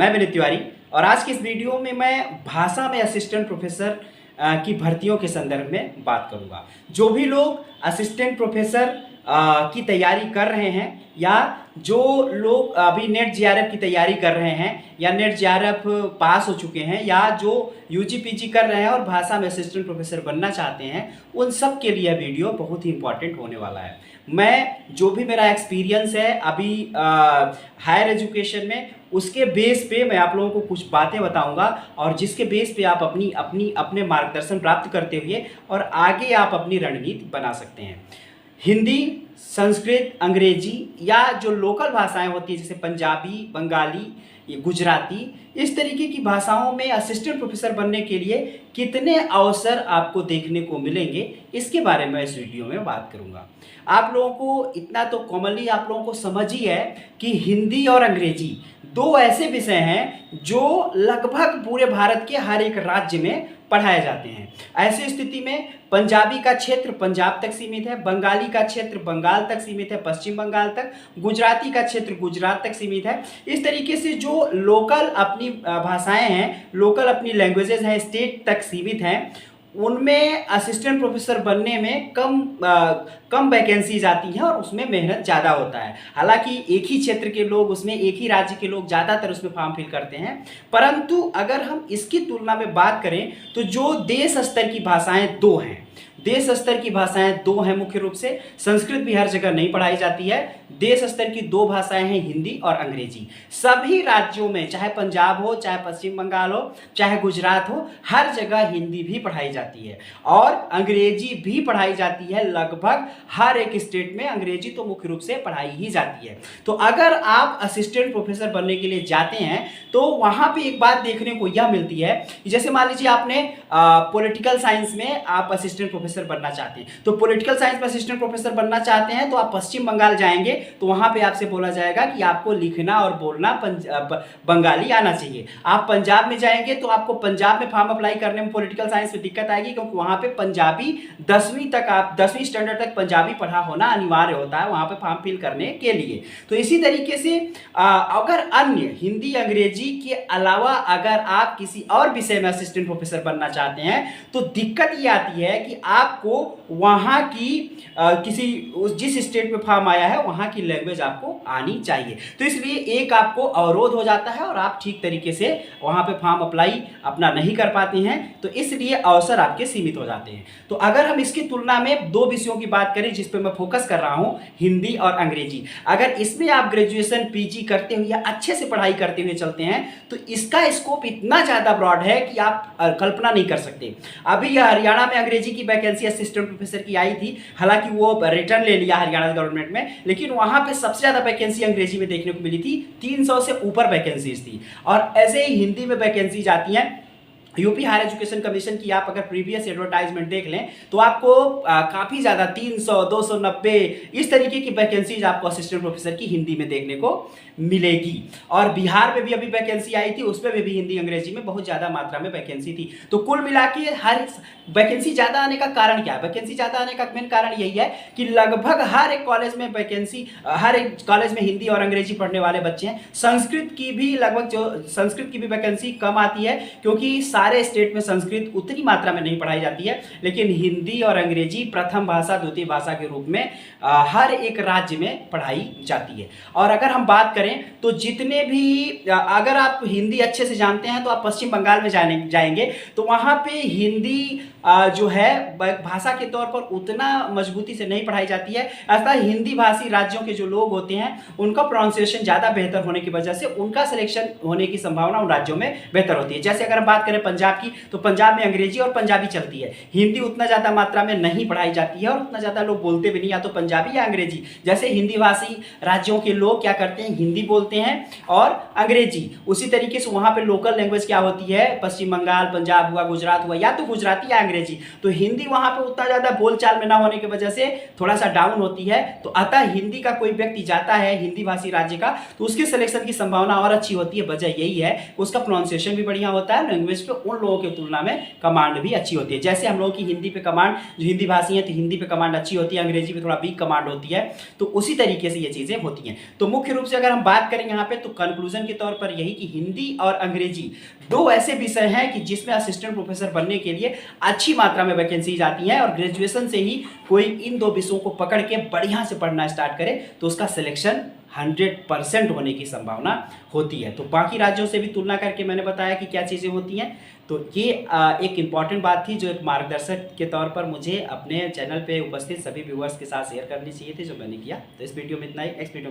मैं विनीत तिवारी और आज की इस वीडियो में मैं भाषा में असिस्टेंट प्रोफेसर की भर्तियों के संदर्भ में बात करूंगा। जो भी लोग असिस्टेंट प्रोफेसर की तैयारी कर रहे हैं या जो लोग अभी नेट जेआरएफ की तैयारी कर रहे हैं या नेट जेआरएफ पास हो चुके हैं या जो यूजी पीजी कर रहे हैं और भाषा में असिस्टेंट प्रोफेसर बनना चाहते हैं, उन सब के लिए वीडियो बहुत ही इंपॉर्टेंट होने वाला है। मैं जो भी मेरा एक्सपीरियंस है अभी हायर एजुकेशन में, उसके बेस पे मैं आप लोगों को कुछ बातें बताऊंगा और जिसके बेस पे आप अपने मार्गदर्शन प्राप्त करते हुए और आगे आप अपनी रणनीति बना सकते हैं। हिंदी, संस्कृत, अंग्रेजी या जो लोकल भाषाएं होती हैं जैसे पंजाबी, बंगाली, गुजराती, इस तरीके की भाषाओं में असिस्टेंट प्रोफेसर बनने के लिए कितने अवसर आपको देखने को मिलेंगे, इसके बारे में इस वीडियो में बात करूंगा। आप लोगों को इतना तो कॉमनली आप लोगों को समझ ही है कि हिंदी और अंग्रेजी दो ऐसे विषय हैं जो लगभग पूरे भारत के हर एक राज्य में पढ़ाए जाते हैं। ऐसी स्थिति में पंजाबी का क्षेत्र पंजाब तक सीमित है, बंगाली का क्षेत्र बंगाल तक सीमित है, पश्चिम बंगाल तक, गुजराती का क्षेत्र गुजरात तक सीमित है। इस तरीके से जो लोकल अपनी भाषाएं हैं, लोकल अपनी लैंग्वेजेस हैं, स्टेट तक सीमित हैं, उनमें असिस्टेंट प्रोफेसर बनने में कम वैकेंसीज आती हैं और उसमें मेहनत ज़्यादा होता है। हालांकि एक ही क्षेत्र के लोग उसमें, एक ही राज्य के लोग ज़्यादातर उसमें फॉर्म फिल करते हैं, परंतु अगर हम इसकी तुलना में बात करें तो जो देश स्तर की भाषाएं दो हैं, देश स्तर की भाषाएं दो हैं मुख्य रूप से। संस्कृत भी हर जगह नहीं पढ़ाई जाती है। देश स्तर की दो भाषाएं हैं, हिंदी और अंग्रेजी। सभी राज्यों में, चाहे पंजाब हो, चाहे पश्चिम बंगाल हो, चाहे गुजरात हो, हर जगह हिंदी भी पढ़ाई जाती है और अंग्रेजी भी पढ़ाई जाती है। लगभग हर एक स्टेट में अंग्रेजी तो मुख्य रूप से पढ़ाई ही जाती है। तो अगर आप असिस्टेंट प्रोफेसर बनने के लिए जाते हैं तो वहां पे एक बात देखने को यह मिलती है, जैसे मान लीजिए आपने पॉलिटिकल साइंस में आप असिस्टेंट प्रोफेसर बनना चाहते हैं, तो पॉलिटिकल साइंस में असिस्टेंट प्रोफेसर बनना चाहते हैं तो आप पश्चिम बंगाल जाएंगे तो वहां पे आपसे बोला जाएगा कि आपको लिखना और बोलना बंगाली आना चाहिए। आप पंजाब में जाएंगे तो आपको पंजाब में फॉर्म अप्लाई करने में पॉलिटिकल साइंस में दिक्कत आएगी, क्योंकि वहां पे पंजाबी 10वीं स्टैंडर्ड तक पंजाबी पढ़ा होना अनिवार्य होता है वहां पे फॉर्म फिल करने के लिए। तो इसी तरीके से अगर अन्य हिंदी अंग्रेजी के अलावा अगर आप किसी और विषय में असिस्टेंट प्रोफेसर बनना चाहते हैं तो दिक्कत ये आती है कि आपको वहां की जिस स्टेट में फॉर्म आया है वहां की लैंग्वेज आपको आनी चाहिए। तो इसलिए एक आपको अवरोध हो जाता है और आप ठीक तरीके से वहां पे फॉर्म अप्लाई अपना नहीं कर पाते हैं, तो इसलिए अवसर आपके सीमित हो जाते हैं। तो अगर हम इसकी तुलना में दो विषयों की बात करें जिस पे मैं फोकस कर रहा हूं, हिंदी और अंग्रेजी, अगर इसमें आप ग्रेजुएशन पीजी करते हुए या अच्छे से पढ़ाई करते हुए चलते हैं तो इसका स्कोप इतना ज्यादा ब्रॉड है कि आप कल्पना नहीं कर सकते। अभी यह हरियाणा में अंग्रेजी की वैकेंसी असिस्टेंट प्रोफेसर की आई थी, हालांकि वो रिटर्न ले लिया हरियाणा गवर्नमेंट में, लेकिन वहां पे सबसे ज्यादा वैकेंसी अंग्रेजी में देखने को मिली थी। 300 से ऊपर वैकेंसीज थी। और ऐसे ही हिंदी में वैकेंसीज आती हैं। यूपी हायर एजुकेशन कमीशन की आप अगर प्रीवियस एडवर्टाइजमेंट देख लें तो आपको काफ़ी ज़्यादा 300, 290 इस तरीके की वैकेंसीज आपको असिस्टेंट प्रोफेसर की हिंदी में देखने को मिलेगी। और बिहार में भी अभी वैकेंसी आई थी, उसमें भी हिंदी अंग्रेजी में बहुत ज़्यादा मात्रा में वैकेंसी थी। तो कुल मिला के हर वैकेंसी ज़्यादा आने का कारण क्या है? वैकेंसी ज़्यादा आने का मेन कारण यही है कि लगभग हर एक कॉलेज में वैकेंसी, हर एक कॉलेज में हिंदी और अंग्रेजी पढ़ने वाले बच्चे हैं। संस्कृत की भी वैकेंसी कम आती है, क्योंकि सारे स्टेट में संस्कृत उतनी मात्रा में नहीं पढ़ाई जाती है, लेकिन हिंदी और अंग्रेजी प्रथम भाषा, द्वितीय भाषा के रूप में हर एक राज्य में पढ़ाई जाती है। और अगर हम बात करें तो जितने भी, अगर आप हिंदी अच्छे से जानते हैं तो आप पश्चिम बंगाल में जाएंगे तो वहां पे हिंदी जो है भाषा के तौर पर उतना मजबूती से नहीं पढ़ाई जाती है। अतः हिंदी भाषी राज्यों के जो लोग होते हैं उनका प्रोनाउंसिएशन ज़्यादा बेहतर होने की वजह से उनका सिलेक्शन होने की संभावना उन राज्यों में बेहतर होती है। जैसे अगर हम बात करें पंजाब की, तो पंजाब में अंग्रेजी और पंजाबी चलती है, हिंदी उतना ज़्यादा मात्रा में नहीं पढ़ाई जाती है और उतना ज़्यादा लोग बोलते भी नहीं, या तो पंजाबी या अंग्रेजी। जैसे हिंदी भाषी राज्यों के लोग क्या करते हैं, हिंदी बोलते हैं और अंग्रेजी। उसी तरीके से वहाँ पे लोकल लैंग्वेज क्या होती है, पश्चिम बंगाल, पंजाब हुआ, गुजरात हुआ, या तो गुजराती या अंग्रेजी। तो हिंदी वहाँ पे उतना ज़्यादा बोलचाल में ना होने की वजह से थोड़ा सा डाउन होती है। तो अतः हिंदी का कोई व्यक्ति जाता है हिंदी भाषी राज्य का तो उसके सिलेक्शन की संभावना और अच्छी होती है। वजह यही है उसका प्रोनाउंसिएशन भी बढ़िया होता है, लैंग्वेज पे उन लोगों की तुलना में कमांड भी अच्छी होती है। जैसे हम लोगों की हिंदी पे कमांड, जो हिंदी भाषी हैं तो हिंदी पे कमांड अच्छी होती है, अंग्रेजी पे थोड़ा वीक कमांड होती है, तो उसी तरीके से ये चीज़ें होती हैं। तो मुख्य रूप से अगर हम बात करें यहाँ पे तो कंक्लूजन के तौर पर यही कि हिंदी और अंग्रेजी दो ऐसे विषय हैं कि जिसमें असिस्टेंट प्रोफेसर बनने के लिए अच्छी मात्रा में वैकेंसीज आती हैं, और ग्रेजुएशन से ही कोई इन दो विषयों को पकड़ के बढ़िया से पढ़ना स्टार्ट करे तो उसका सिलेक्शन 100% होने की संभावना होती है। तो बाकी राज्यों से भी तुलना करके मैंने बताया कि क्या चीज़ें होती हैं। तो ये एक इम्पॉर्टेंट बात थी जो एक मार्गदर्शक के तौर पर मुझे अपने चैनल पे उपस्थित सभी व्यूअर्स के साथ शेयर करनी चाहिए थी, जो मैंने किया। तो इस वीडियो में इतना ही, नेक्स्ट वीडियो में